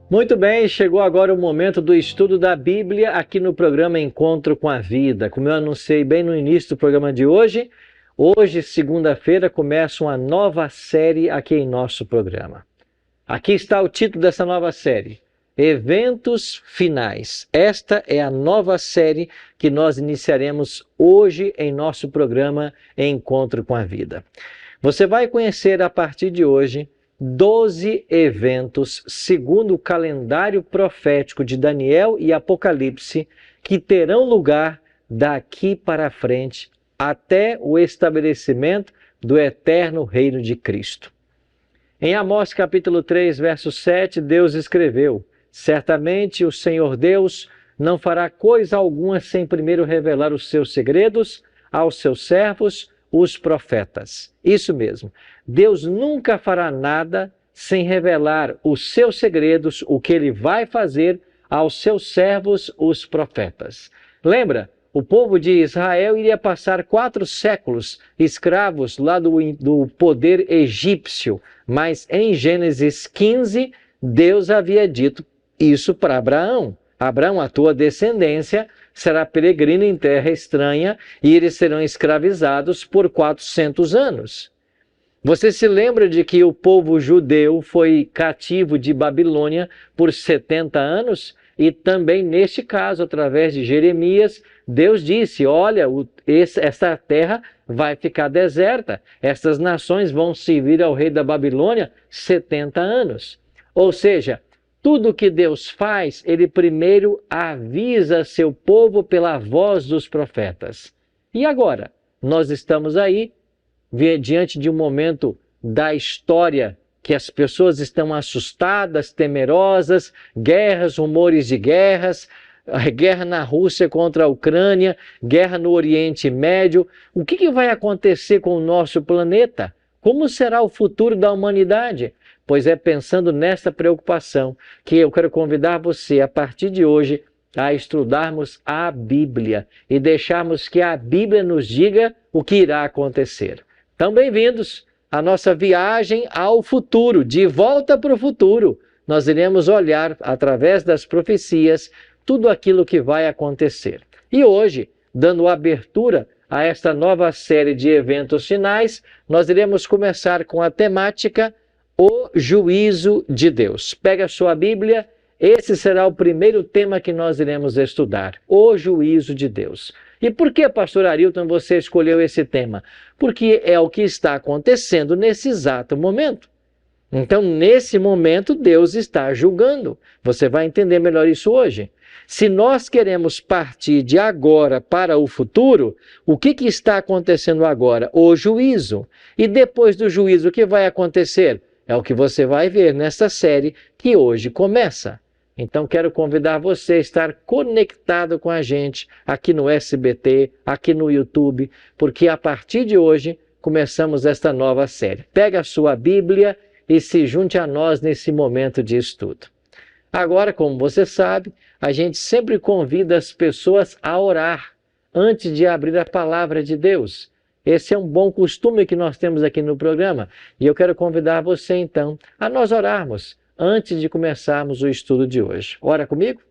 Muito bem, chegou agora o momento do estudo da Bíblia aqui no programa Encontro com a Vida. Como eu anunciei bem no início do programa de hoje, segunda-feira, começa uma nova série aqui em nosso programa. Aqui está o título dessa nova série: Eventos Finais. Esta é a nova série que nós iniciaremos hoje em nosso programa Encontro com a Vida. Você vai conhecer a partir de hoje 12 eventos, segundo o calendário profético de Daniel e Apocalipse, que terão lugar daqui para frente até o estabelecimento do eterno reino de Cristo. Em Amós capítulo 3, verso 7, Deus escreveu: certamente o Senhor Deus não fará coisa alguma sem primeiro revelar os seus segredos aos seus servos, os profetas. Isso mesmo. Deus nunca fará nada sem revelar os seus segredos, o que ele vai fazer aos seus servos, os profetas. Lembra? O povo de Israel iria passar 4 séculos escravos lá do poder egípcio, mas em Gênesis 15, Deus havia dito isso para Abraão. Abraão, a tua descendência será peregrina em terra estranha e eles serão escravizados por 400 anos. Você se lembra de que o povo judeu foi cativo de Babilônia por 70 anos? E também neste caso, através de Jeremias, Deus disse: olha, essa terra vai ficar deserta, essas nações vão servir ao rei da Babilônia 70 anos. Ou seja, tudo que Deus faz, ele primeiro avisa seu povo pela voz dos profetas. E agora? Nós estamos aí, diante de um momento da história que as pessoas estão assustadas, temerosas, guerras, rumores de guerras, guerra na Rússia contra a Ucrânia, guerra no Oriente Médio. O que vai acontecer com o nosso planeta? Como será o futuro da humanidade? Pois é pensando nessa preocupação que eu quero convidar você, a partir de hoje, a estudarmos a Bíblia e deixarmos que a Bíblia nos diga o que irá acontecer. Então, bem-vindos à nossa viagem ao futuro, de volta para o futuro. Nós iremos olhar, através das profecias, tudo aquilo que vai acontecer. E hoje, dando abertura a esta nova série de eventos finais, nós iremos começar com a temática O Juízo de Deus. Pega a sua Bíblia, esse será o primeiro tema que nós iremos estudar, o juízo de Deus. E por que, pastor Arilton, você escolheu esse tema? Porque é o que está acontecendo nesse exato momento. Então, nesse momento, Deus está julgando. Você vai entender melhor isso hoje. Se nós queremos partir de agora para o futuro, o que está acontecendo agora? O juízo. E depois do juízo, o que vai acontecer? É o que você vai ver nesta série que hoje começa. Então, quero convidar você a estar conectado com a gente aqui no SBT, aqui no YouTube, porque a partir de hoje começamos esta nova série. Pega a sua Bíblia e se junte a nós nesse momento de estudo. Agora, como você sabe, a gente sempre convida as pessoas a orar antes de abrir a palavra de Deus. Esse é um bom costume que nós temos aqui no programa. E eu quero convidar você, então, a nós orarmos antes de começarmos o estudo de hoje. Ora comigo?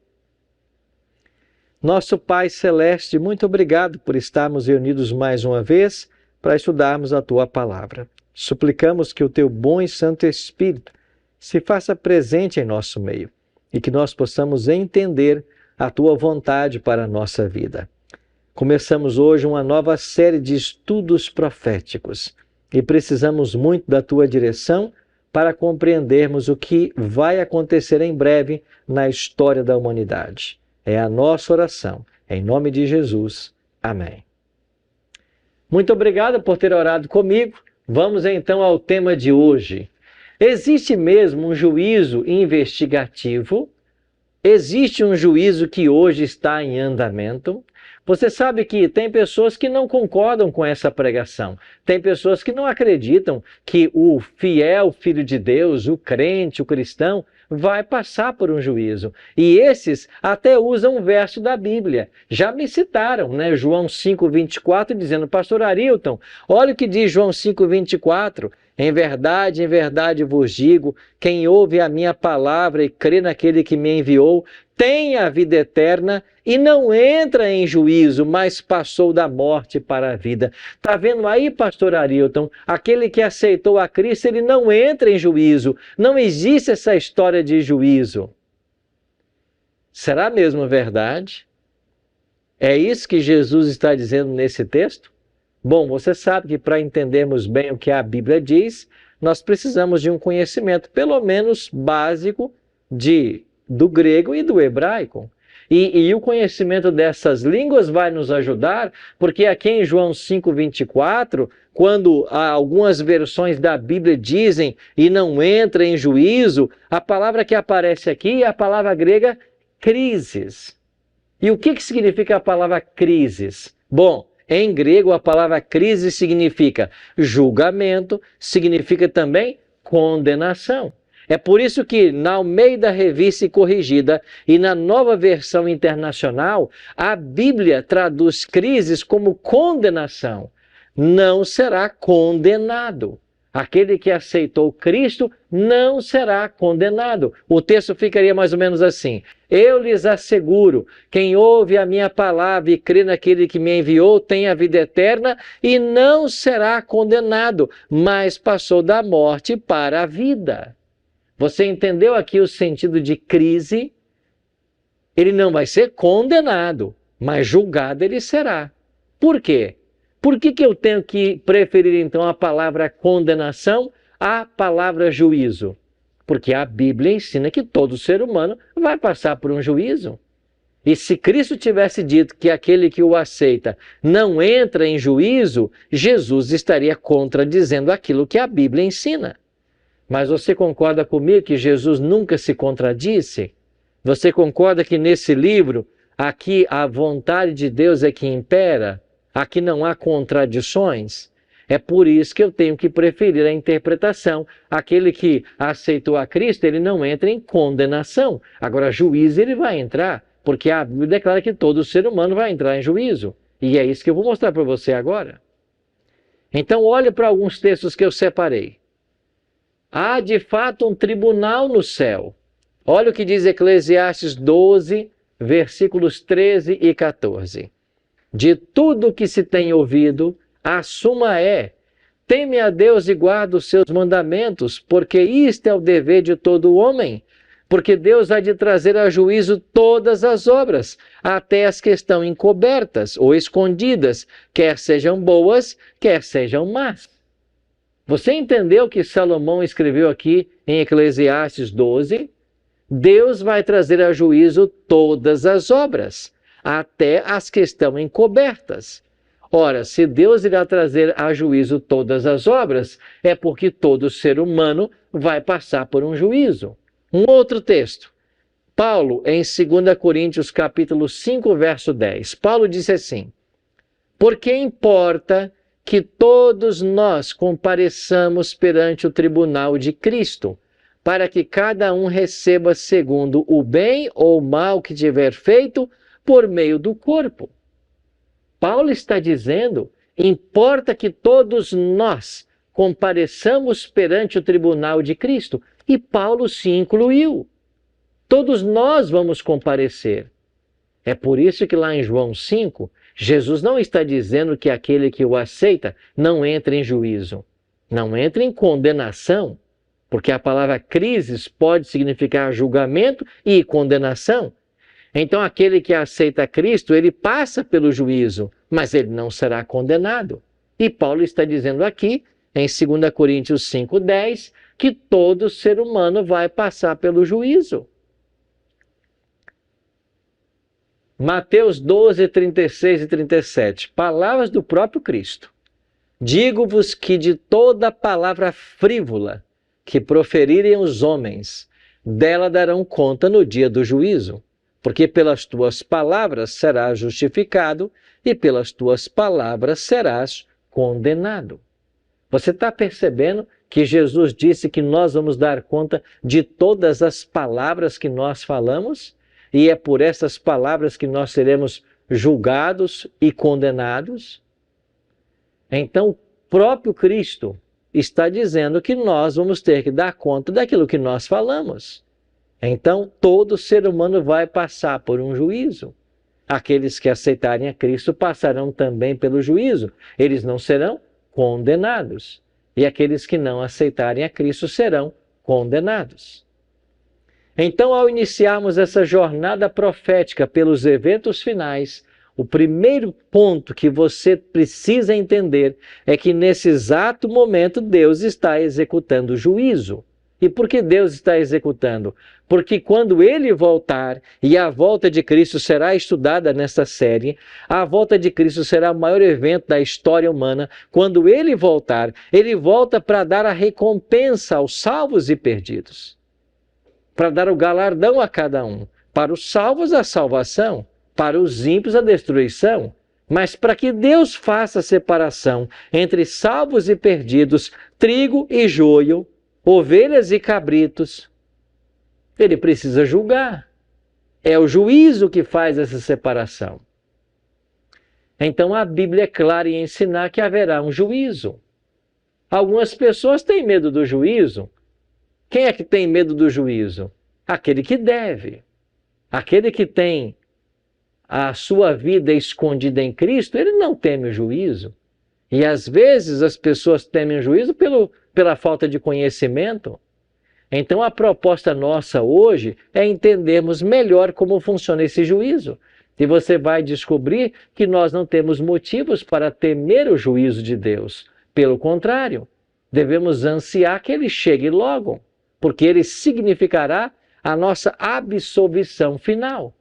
Nosso Pai Celeste, muito obrigado por estarmos reunidos mais uma vez para estudarmos a Tua Palavra. Suplicamos que o Teu bom e Santo Espírito se faça presente em nosso meio e que nós possamos entender a Tua vontade para a nossa vida. Começamos hoje uma nova série de estudos proféticos e precisamos muito da Tua direção para compreendermos o que vai acontecer em breve na história da humanidade. É a nossa oração. Em nome de Jesus. Amém. Muito obrigado por ter orado comigo. Vamos então ao tema de hoje. Existe mesmo um juízo investigativo? Existe um juízo que hoje está em andamento? Você sabe que tem pessoas que não concordam com essa pregação. Tem pessoas que não acreditam que o fiel Filho de Deus, o crente, o cristão, vai passar por um juízo. E esses até usam um verso da Bíblia. Já me citaram, João 5,24, dizendo: pastor Arilton, olha o que diz João 5,24. Em verdade vos digo, quem ouve a minha palavra e crê naquele que me enviou, tem a vida eterna e não entra em juízo, mas passou da morte para a vida. Está vendo aí, pastor Arilton? Aquele que aceitou a Cristo, ele não entra em juízo. Não existe essa história de juízo. Será mesmo verdade? É isso que Jesus está dizendo nesse texto? Bom, você sabe que para entendermos bem o que a Bíblia diz, nós precisamos de um conhecimento, pelo menos básico, do grego e do hebraico. E o conhecimento dessas línguas vai nos ajudar, porque aqui em João 5,24, quando algumas versões da Bíblia dizem e não entra em juízo, a palavra que aparece aqui é a palavra grega crises. E o que significa a palavra crises? Bom, em grego a palavra crise significa julgamento, significa também condenação. É por isso que na Almeida Revista e Corrigida e na Nova Versão Internacional, a Bíblia traduz crises como condenação. Não será condenado. Aquele que aceitou Cristo não será condenado. O texto ficaria mais ou menos assim: eu lhes asseguro, quem ouve a minha palavra e crê naquele que me enviou tem a vida eterna e não será condenado, mas passou da morte para a vida. Você entendeu aqui o sentido de crise? Ele não vai ser condenado, mas julgado ele será. Por quê? Por que eu tenho que preferir, então, a palavra condenação à palavra juízo? Porque a Bíblia ensina que todo ser humano vai passar por um juízo. E se Cristo tivesse dito que aquele que o aceita não entra em juízo, Jesus estaria contradizendo aquilo que a Bíblia ensina. Mas você concorda comigo que Jesus nunca se contradisse? Você concorda que nesse livro, aqui a vontade de Deus é que impera? Aqui não há contradições. É por isso que eu tenho que preferir a interpretação. Aquele que aceitou a Cristo, ele não entra em condenação. Agora, juízo ele vai entrar, porque a Bíblia declara que todo ser humano vai entrar em juízo. E é isso que eu vou mostrar para você agora. Então, olhe para alguns textos que eu separei. Há, de fato, um tribunal no céu. Olha o que diz Eclesiastes 12, versículos 13 e 14. De tudo que se tem ouvido, a suma é: teme a Deus e guarda os seus mandamentos, porque isto é o dever de todo homem. Porque Deus há de trazer a juízo todas as obras, até as que estão encobertas ou escondidas, quer sejam boas, quer sejam más. Você entendeu o que Salomão escreveu aqui em Eclesiastes 12? Deus vai trazer a juízo todas as obras, até as que estão encobertas. Ora, se Deus irá trazer a juízo todas as obras, é porque todo ser humano vai passar por um juízo. Um outro texto, Paulo, em 2 Coríntios capítulo 5, verso 10. Paulo disse assim: porque importa que todos nós compareçamos perante o tribunal de Cristo, para que cada um receba segundo o bem ou mal que tiver feito por meio do corpo. Paulo está dizendo, importa que todos nós compareçamos perante o tribunal de Cristo. E Paulo se incluiu. Todos nós vamos comparecer. É por isso que lá em João 5, Jesus não está dizendo que aquele que o aceita não entra em juízo, não entra em condenação, porque a palavra crises pode significar julgamento e condenação. Então aquele que aceita Cristo, ele passa pelo juízo, mas ele não será condenado. E Paulo está dizendo aqui, em 2 Coríntios 5:10, que todo ser humano vai passar pelo juízo. Mateus 12, 36 e 37, palavras do próprio Cristo. Digo-vos que de toda palavra frívola que proferirem os homens, dela darão conta no dia do juízo. Porque pelas tuas palavras serás justificado e pelas tuas palavras serás condenado. Você está percebendo que Jesus disse que nós vamos dar conta de todas as palavras que nós falamos? E é por essas palavras que nós seremos julgados e condenados? Então, o próprio Cristo, está dizendo que nós vamos ter que dar conta daquilo que nós falamos. Então, todo ser humano vai passar por um juízo. Aqueles que aceitarem a Cristo passarão também pelo juízo. Eles não serão condenados. E aqueles que não aceitarem a Cristo serão condenados. Então, ao iniciarmos essa jornada profética pelos eventos finais, o primeiro ponto que você precisa entender é que nesse exato momento Deus está executando o juízo. E por que Deus está executando? Porque quando Ele voltar, e a volta de Cristo será estudada nesta série, a volta de Cristo será o maior evento da história humana. Quando Ele voltar, Ele volta para dar a recompensa aos salvos e perdidos. Para dar o galardão a cada um. Para os salvos, a salvação. Para os ímpios, a destruição. Mas para que Deus faça a separação entre salvos e perdidos, trigo e joio, ovelhas e cabritos, Ele precisa julgar. É o juízo que faz essa separação. Então a Bíblia é clara em ensinar que haverá um juízo. Algumas pessoas têm medo do juízo. Quem é que tem medo do juízo? Aquele que deve. Aquele que tem a sua vida escondida em Cristo, ele não teme o juízo. E às vezes as pessoas temem o juízo pela falta de conhecimento. Então a proposta nossa hoje é entendermos melhor como funciona esse juízo. E você vai descobrir que nós não temos motivos para temer o juízo de Deus. Pelo contrário, devemos ansiar que ele chegue logo, porque ele significará a nossa absolvição final.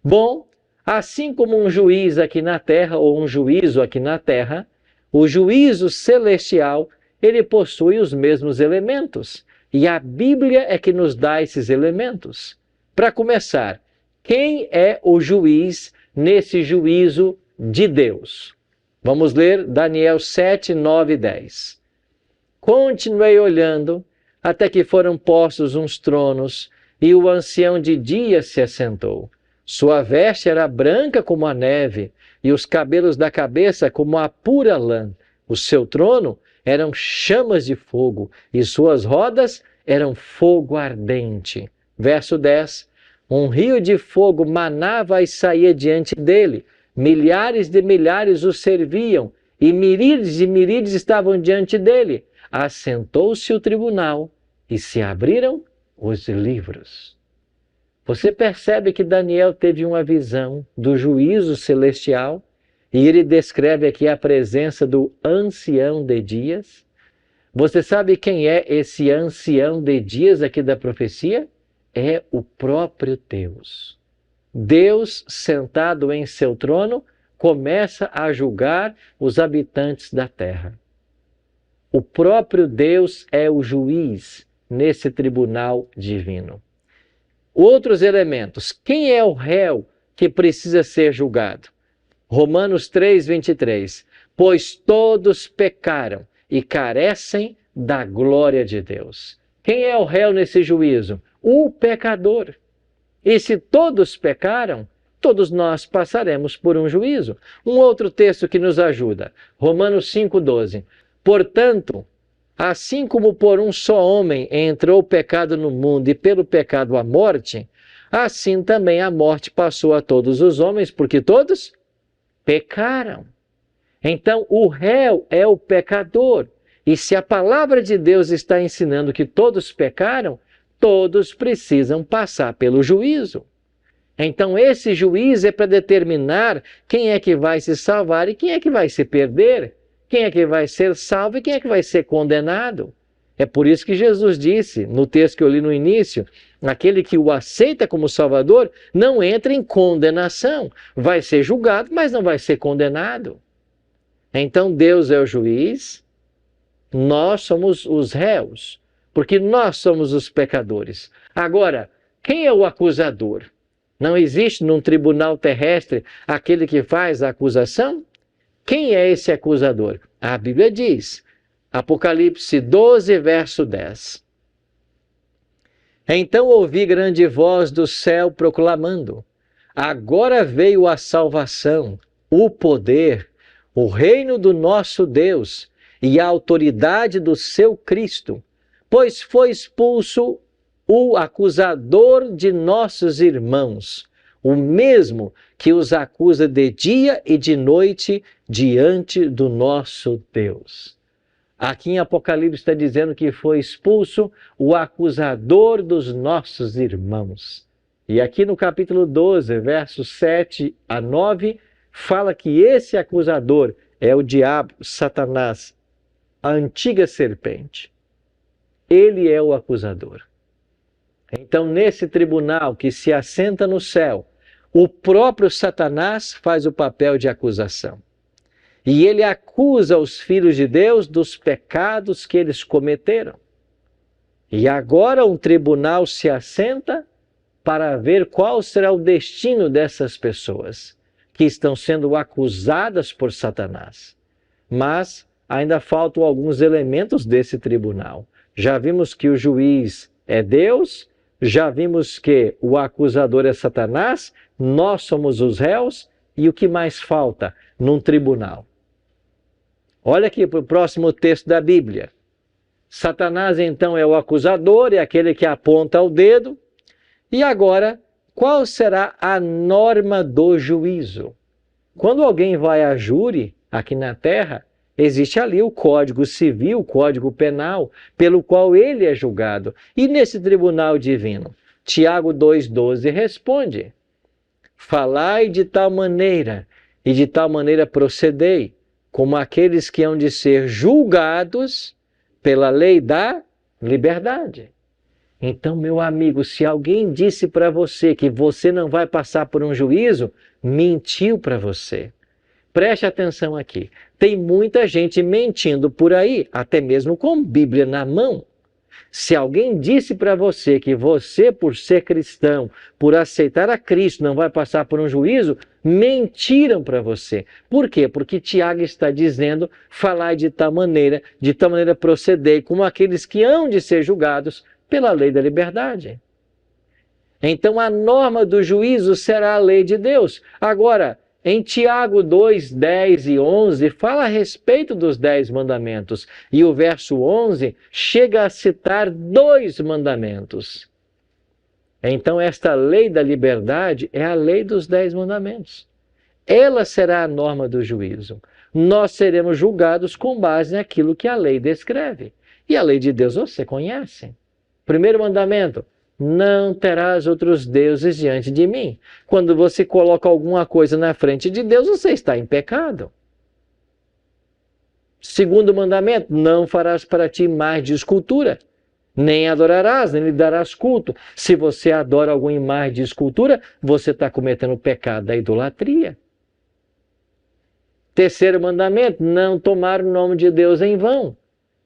Bom, assim como um juiz aqui na terra, ou um juízo aqui na terra, o juízo celestial, ele possui os mesmos elementos. E a Bíblia é que nos dá esses elementos. Para começar, quem é o juiz nesse juízo de Deus? Vamos ler Daniel 7, 9 e 10. Continuei olhando até que foram postos uns tronos e o ancião de dias se assentou. Sua veste era branca como a neve e os cabelos da cabeça como a pura lã. O seu trono eram chamas de fogo e suas rodas eram fogo ardente. Verso 10. Um rio de fogo manava e saía diante dele. Milhares de milhares o serviam e miríades estavam diante dele. Assentou-se o tribunal e se abriram os livros. Você percebe que Daniel teve uma visão do juízo celestial e ele descreve aqui a presença do ancião de dias. Você sabe quem é esse ancião de dias aqui da profecia? É o próprio Deus. Deus, sentado em seu trono, começa a julgar os habitantes da terra. O próprio Deus é o juiz nesse tribunal divino. Outros elementos. Quem é o réu que precisa ser julgado? Romanos 3, 23. Pois todos pecaram e carecem da glória de Deus. Quem é o réu nesse juízo? O pecador. E se todos pecaram, todos nós passaremos por um juízo. Um outro texto que nos ajuda. Romanos 5, 12. Portanto, assim como por um só homem entrou o pecado no mundo e pelo pecado a morte, assim também a morte passou a todos os homens, porque todos pecaram. Então, o réu é o pecador. E se a palavra de Deus está ensinando que todos pecaram, todos precisam passar pelo juízo. Então, esse juízo é para determinar quem é que vai se salvar e quem é que vai se perder. Quem é que vai ser salvo e quem é que vai ser condenado? É por isso que Jesus disse, no texto que eu li no início, aquele que o aceita como Salvador não entra em condenação. Vai ser julgado, mas não vai ser condenado. Então Deus é o juiz, nós somos os réus, porque nós somos os pecadores. Agora, quem é o acusador? Não existe num tribunal terrestre aquele que faz a acusação? Quem é esse acusador? A Bíblia diz, Apocalipse 12, verso 10. Então ouvi grande voz do céu proclamando, agora veio a salvação, o poder, o reino do nosso Deus e a autoridade do seu Cristo, pois foi expulso o acusador de nossos irmãos, o mesmo que os acusa de dia e de noite diante do nosso Deus. Aqui em Apocalipse está dizendo que foi expulso o acusador dos nossos irmãos. E aqui no capítulo 12, versos 7 a 9, fala que esse acusador é o diabo, Satanás, a antiga serpente. Ele é o acusador. Então, nesse tribunal que se assenta no céu, o próprio Satanás faz o papel de acusação. E ele acusa os filhos de Deus dos pecados que eles cometeram. E agora um tribunal se assenta para ver qual será o destino dessas pessoas que estão sendo acusadas por Satanás. Mas ainda faltam alguns elementos desse tribunal. Já vimos que o juiz é Deus, já vimos que o acusador é Satanás, nós somos os réus, e o que mais falta num tribunal? Olha aqui para o próximo texto da Bíblia. Satanás então é o acusador, é aquele que aponta o dedo. E agora, qual será a norma do juízo? Quando alguém vai a júri aqui na Terra, existe ali o Código Civil, o Código Penal, pelo qual ele é julgado. E nesse tribunal divino, Tiago 2,12 responde: falai de tal maneira, e de tal maneira procedei, como aqueles que hão de ser julgados pela lei da liberdade. Então, meu amigo, se alguém disse para você que você não vai passar por um juízo, mentiu para você. Preste atenção aqui. Tem muita gente mentindo por aí, até mesmo com Bíblia na mão. Se alguém disse para você que você, por ser cristão, por aceitar a Cristo, não vai passar por um juízo, mentiram para você. Por quê? Porque Tiago está dizendo, falai de tal maneira procedei como aqueles que hão de ser julgados pela lei da liberdade. Então a norma do juízo será a lei de Deus. Agora, em Tiago 2, 10 e 11, fala a respeito dos 10 mandamentos. E o verso 11 chega a citar 2 mandamentos. Então esta lei da liberdade é a lei dos 10 mandamentos. Ela será a norma do juízo. Nós seremos julgados com base naquilo que a lei descreve. E a lei de Deus você conhece. Primeiro mandamento: não terás outros deuses diante de mim. Quando você coloca alguma coisa na frente de Deus, você está em pecado. Segundo mandamento: não farás para ti imagem de escultura, nem adorarás, nem lhe darás culto. Se você adora alguma imagem de escultura, você está cometendo o pecado da idolatria. Terceiro mandamento: não tomar o nome de Deus em vão.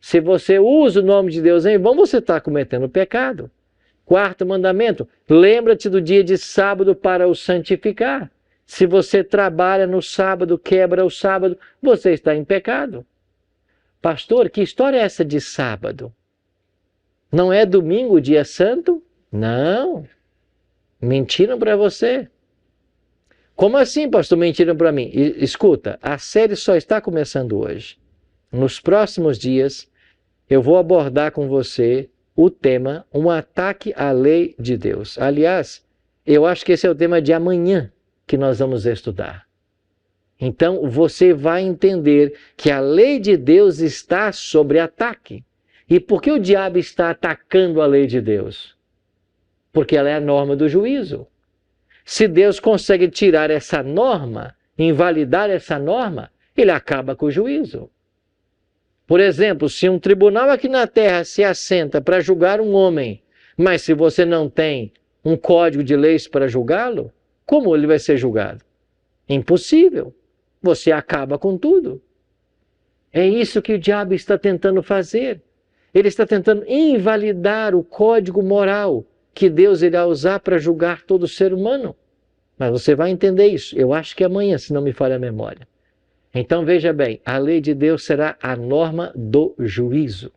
Se você usa o nome de Deus em vão, você está cometendo o pecado. Quarto mandamento: lembra-te do dia de sábado para o santificar. Se você trabalha no sábado, quebra o sábado, você está em pecado. Pastor, que história é essa de sábado? Não é domingo, dia santo? Não. Mentiram para você. Como assim, pastor, mentiram para mim? Escuta, a série só está começando hoje. Nos próximos dias, eu vou abordar com você o tema, um ataque à lei de Deus. Aliás, eu acho que esse é o tema de amanhã que nós vamos estudar. Então, você vai entender que a lei de Deus está sob ataque. E por que o diabo está atacando a lei de Deus? Porque ela é a norma do juízo. Se Deus consegue tirar essa norma, invalidar essa norma, ele acaba com o juízo. Por exemplo, se um tribunal aqui na Terra se assenta para julgar um homem, mas se você não tem um código de leis para julgá-lo, como ele vai ser julgado? Impossível. Você acaba com tudo. É isso que o diabo está tentando fazer. Ele está tentando invalidar o código moral que Deus irá usar para julgar todo ser humano. Mas você vai entender isso. Eu acho que amanhã, se não me falha a memória. Então veja bem, a lei de Deus será a norma do juízo.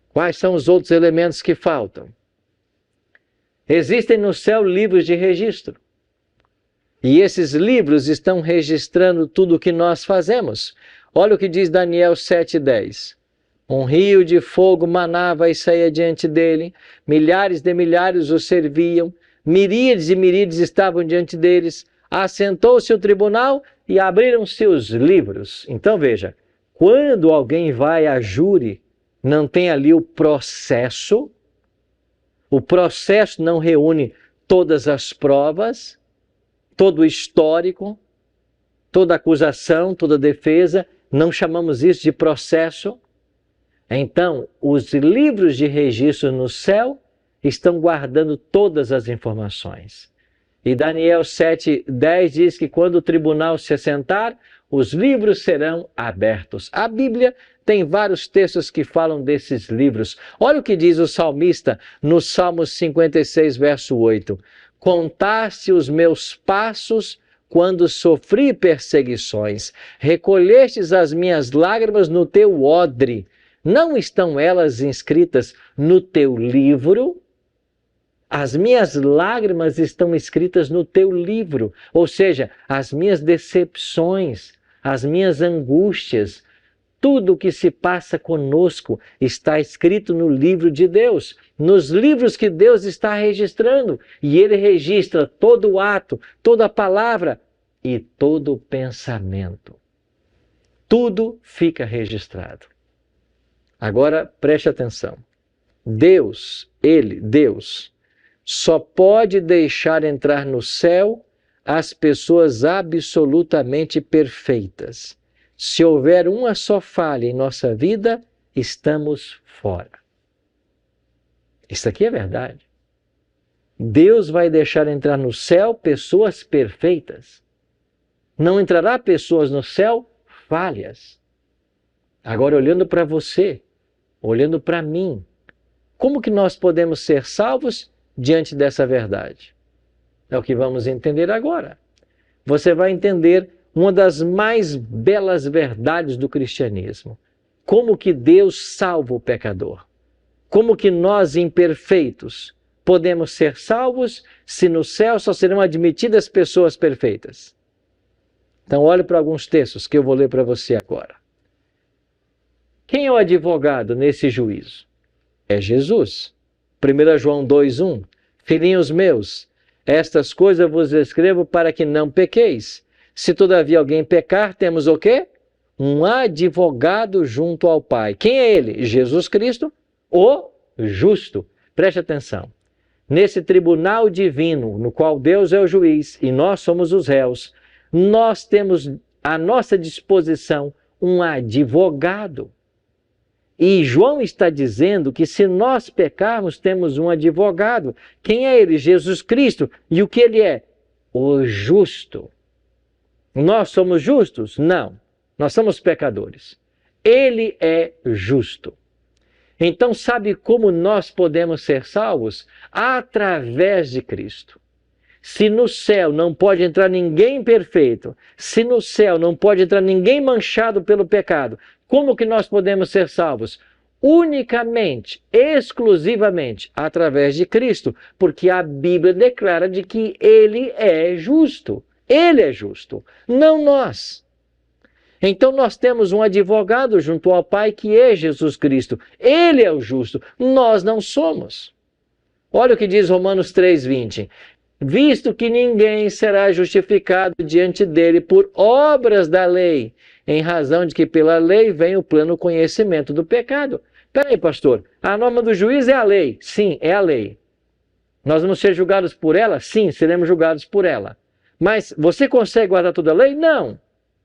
Quais são os outros elementos que faltam? Existem no céu livros de registro. E esses livros estão registrando tudo o que nós fazemos. Olha o que diz Daniel 7:10. Um rio de fogo manava e saía diante dele, milhares de milhares o serviam, miríades e miríades estavam diante deles. Assentou-se o tribunal e abriram-se os livros. Então veja, quando alguém vai a júri, não tem ali o processo não reúne todas as provas, todo o histórico, toda acusação, toda defesa, não chamamos isso de processo. Então, os livros de registro no céu estão guardando todas as informações. E Daniel 7:10 diz que quando o tribunal se assentar, os livros serão abertos. A Bíblia tem vários textos que falam desses livros. Olha o que diz o salmista no Salmo 56, verso 8. Contaste os meus passos quando sofri perseguições. Recolhestes as minhas lágrimas no teu odre. Não estão elas inscritas no teu livro? As minhas lágrimas estão escritas no teu livro. Ou seja, as minhas decepções, as minhas angústias, tudo o que se passa conosco está escrito no livro de Deus, nos livros que Deus está registrando. E Ele registra todo o ato, toda a palavra e todo o pensamento. Tudo fica registrado. Agora preste atenção. Deus, só pode deixar entrar no céu as pessoas absolutamente perfeitas. Se houver uma só falha em nossa vida, estamos fora. Isso aqui é verdade. Deus vai deixar entrar no céu pessoas perfeitas. Não entrará pessoas no céu falhas. Agora, olhando para você, olhando para mim, como que nós podemos ser salvos diante dessa verdade? É o que vamos entender agora. Você vai entender uma das mais belas verdades do cristianismo. Como que Deus salva o pecador? Como que nós, imperfeitos, podemos ser salvos se no céu só serão admitidas pessoas perfeitas? Então, olhe para alguns textos que eu vou ler para você agora. Quem é o advogado nesse juízo? É Jesus. 1 João 2:1. Filhinhos meus, estas coisas vos escrevo para que não pequeis. Se todavia alguém pecar, temos o quê? Um advogado junto ao Pai. Quem é ele? Jesus Cristo, o justo. Preste atenção. Nesse tribunal divino, no qual Deus é o juiz e nós somos os réus, nós temos à nossa disposição um advogado. E João está dizendo que se nós pecarmos, temos um advogado. Quem é ele? Jesus Cristo. E o que ele é? O justo. Nós somos justos? Não. Nós somos pecadores. Ele é justo. Então, sabe como nós podemos ser salvos? Através de Cristo. Se no céu não pode entrar ninguém perfeito, se no céu não pode entrar ninguém manchado pelo pecado, como que nós podemos ser salvos? Unicamente, exclusivamente, através de Cristo, porque a Bíblia declara de que Ele é justo. Ele é justo, não nós. Então nós temos um advogado junto ao Pai que é Jesus Cristo. Ele é o justo, nós não somos. Olha o que diz Romanos 3:20. Visto que ninguém será justificado diante dele por obras da lei, em razão de que pela lei vem o pleno conhecimento do pecado. Peraí, pastor, a norma do juiz é a lei? Sim, é a lei. Nós vamos ser julgados por ela? Sim, seremos julgados por ela. Mas você consegue guardar toda a lei? Não.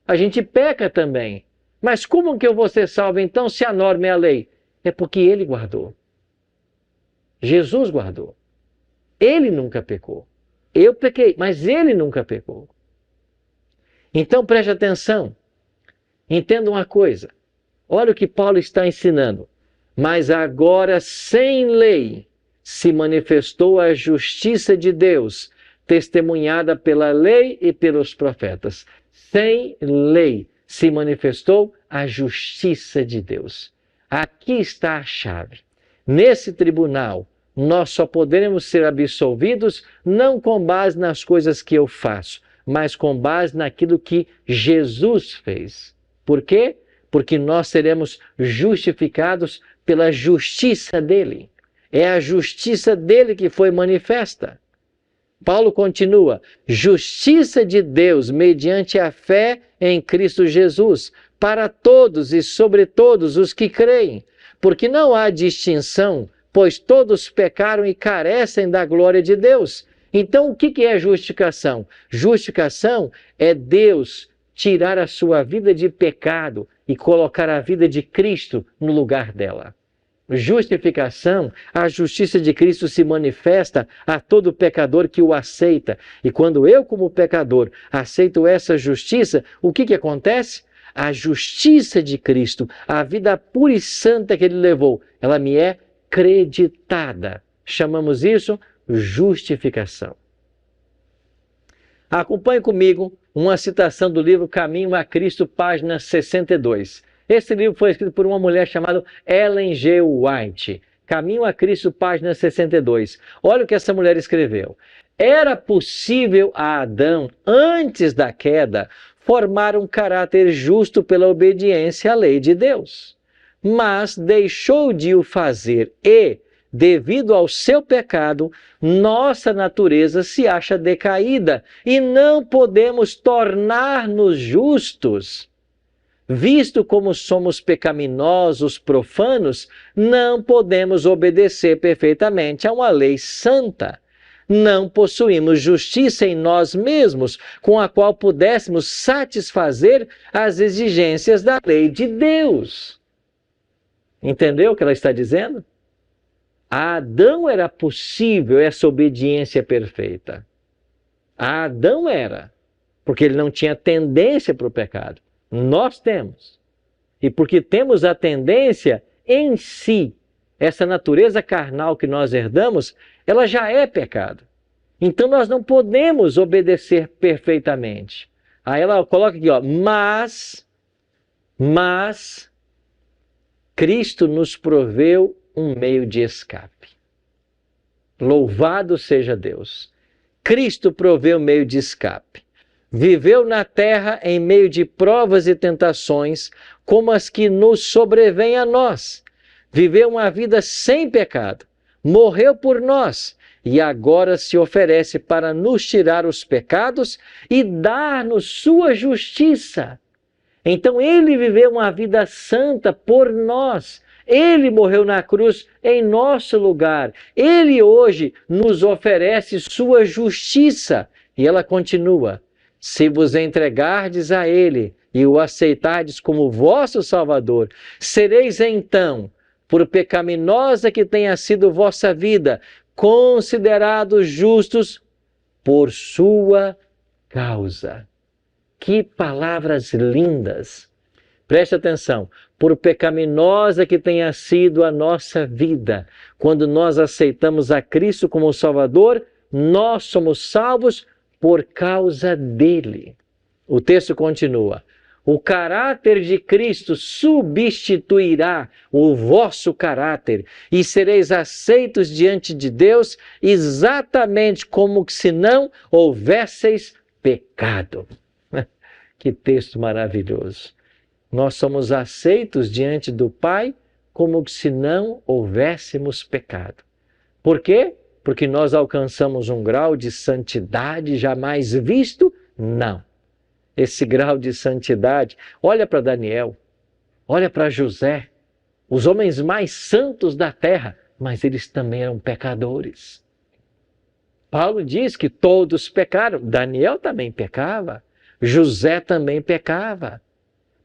A gente peca também. Mas como que eu vou ser salvo então se a norma é a lei? É porque ele guardou. Jesus guardou. Ele nunca pecou. Eu pequei, mas ele nunca pecou. Então preste atenção. Entenda uma coisa. Olha o que Paulo está ensinando. Mas agora sem lei se manifestou a justiça de Deus, testemunhada pela lei e pelos profetas. Sem lei se manifestou a justiça de Deus. Aqui está a chave. Nesse tribunal, nós só poderemos ser absolvidos não com base nas coisas que eu faço, mas com base naquilo que Jesus fez. Por quê? Porque nós seremos justificados pela justiça dele. É a justiça dele que foi manifesta. Paulo continua: justiça de Deus mediante a fé em Cristo Jesus, para todos e sobre todos os que creem, porque não há distinção, pois todos pecaram e carecem da glória de Deus. Então, o que é justificação? Justificação é Deus tirar a sua vida de pecado e colocar a vida de Cristo no lugar dela. Justificação, a justiça de Cristo se manifesta a todo pecador que o aceita. E quando eu, como pecador, aceito essa justiça, o que acontece? A justiça de Cristo, a vida pura e santa que ele levou, ela me é creditada. Chamamos isso justificação. Acompanhe comigo uma citação do livro Caminho a Cristo, página 62. Esse livro foi escrito por uma mulher chamada Ellen G. White. Caminho a Cristo, página 62. Olha o que essa mulher escreveu. Era possível a Adão, antes da queda, formar um caráter justo pela obediência à lei de Deus. Mas deixou de o fazer e, devido ao seu pecado, nossa natureza se acha decaída e não podemos tornar-nos justos. Visto como somos pecaminosos, profanos, não podemos obedecer perfeitamente a uma lei santa. Não possuímos justiça em nós mesmos, com a qual pudéssemos satisfazer as exigências da lei de Deus. Entendeu o que ela está dizendo? A Adão era possível essa obediência perfeita. A Adão era, porque ele não tinha tendência para o pecado. Nós temos. E porque temos a tendência em si, essa natureza carnal que nós herdamos, ela já é pecado. Então nós não podemos obedecer perfeitamente. Aí ela coloca aqui, ó, mas Cristo nos proveu um meio de escape. Louvado seja Deus. Cristo proveu meio de escape. Viveu na terra em meio de provas e tentações, como as que nos sobrevêm a nós. Viveu uma vida sem pecado, morreu por nós e agora se oferece para nos tirar os pecados e dar-nos sua justiça. Então ele viveu uma vida santa por nós. Ele morreu na cruz em nosso lugar. Ele hoje nos oferece sua justiça. E ela continua: se vos entregardes a ele e o aceitardes como vosso Salvador, sereis então, por pecaminosa que tenha sido vossa vida, considerados justos por sua causa. Que palavras lindas! Preste atenção. Por pecaminosa que tenha sido a nossa vida, quando nós aceitamos a Cristo como Salvador, nós somos salvos por causa dele. O texto continua: o caráter de Cristo substituirá o vosso caráter e sereis aceitos diante de Deus exatamente como se não houvesseis pecado. Que texto maravilhoso! Nós somos aceitos diante do Pai como se não houvéssemos pecado. Por quê? Porque nós alcançamos um grau de santidade jamais visto? Não. Esse grau de santidade, olha para Daniel, olha para José, os homens mais santos da terra, mas eles também eram pecadores. Paulo diz que todos pecaram. Daniel também pecava, José também pecava.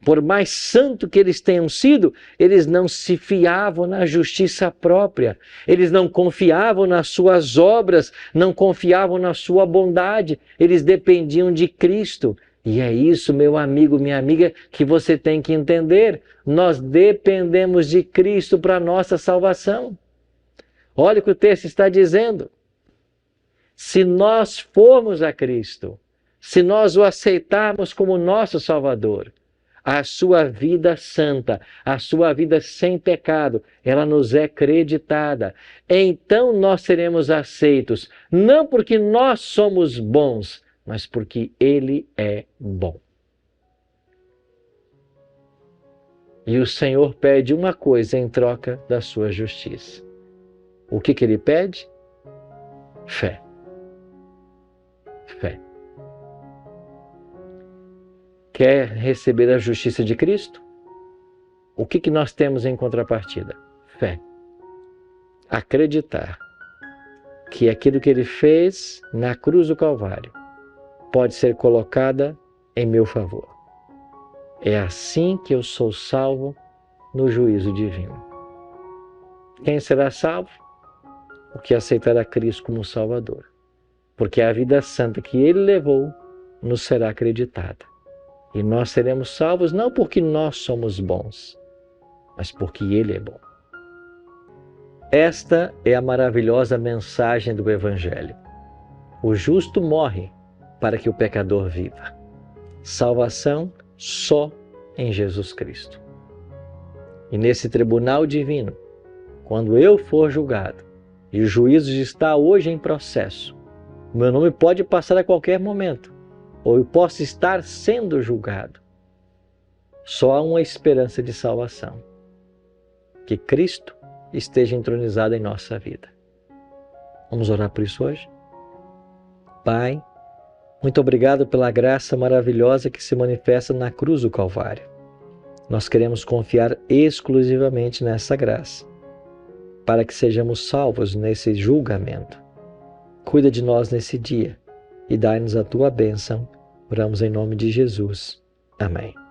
Por mais santo que eles tenham sido, eles não se fiavam na justiça própria. Eles não confiavam nas suas obras, não confiavam na sua bondade. Eles dependiam de Cristo. E é isso, meu amigo, minha amiga, que você tem que entender. Nós dependemos de Cristo para a nossa salvação. Olha o que o texto está dizendo. Se nós formos a Cristo, se nós o aceitarmos como nosso Salvador, a sua vida santa, a sua vida sem pecado, ela nos é creditada. Então nós seremos aceitos, não porque nós somos bons, mas porque Ele é bom. E o Senhor pede uma coisa em troca da sua justiça. O que ele pede? Fé. Fé. Quer receber a justiça de Cristo? O que nós temos em contrapartida? Fé. Acreditar que aquilo que ele fez na cruz do Calvário pode ser colocada em meu favor. É assim que eu sou salvo no juízo divino. Quem será salvo? O que aceitará Cristo como Salvador. Porque a vida santa que ele levou nos será acreditada. E nós seremos salvos não porque nós somos bons, mas porque ele é bom. Esta é a maravilhosa mensagem do Evangelho. O justo morre para que o pecador viva. Salvação só em Jesus Cristo. E nesse tribunal divino, quando eu for julgado, e o juízo está hoje em processo, o meu nome pode passar a qualquer momento, ou eu posso estar sendo julgado. Só há uma esperança de salvação, que Cristo esteja entronizado em nossa vida. Vamos orar por isso hoje? Pai, muito obrigado pela graça maravilhosa que se manifesta na cruz do Calvário. Nós queremos confiar exclusivamente nessa graça, para que sejamos salvos nesse julgamento. Cuida de nós nesse dia e dai-nos a tua bênção. Oramos em nome de Jesus. Amém.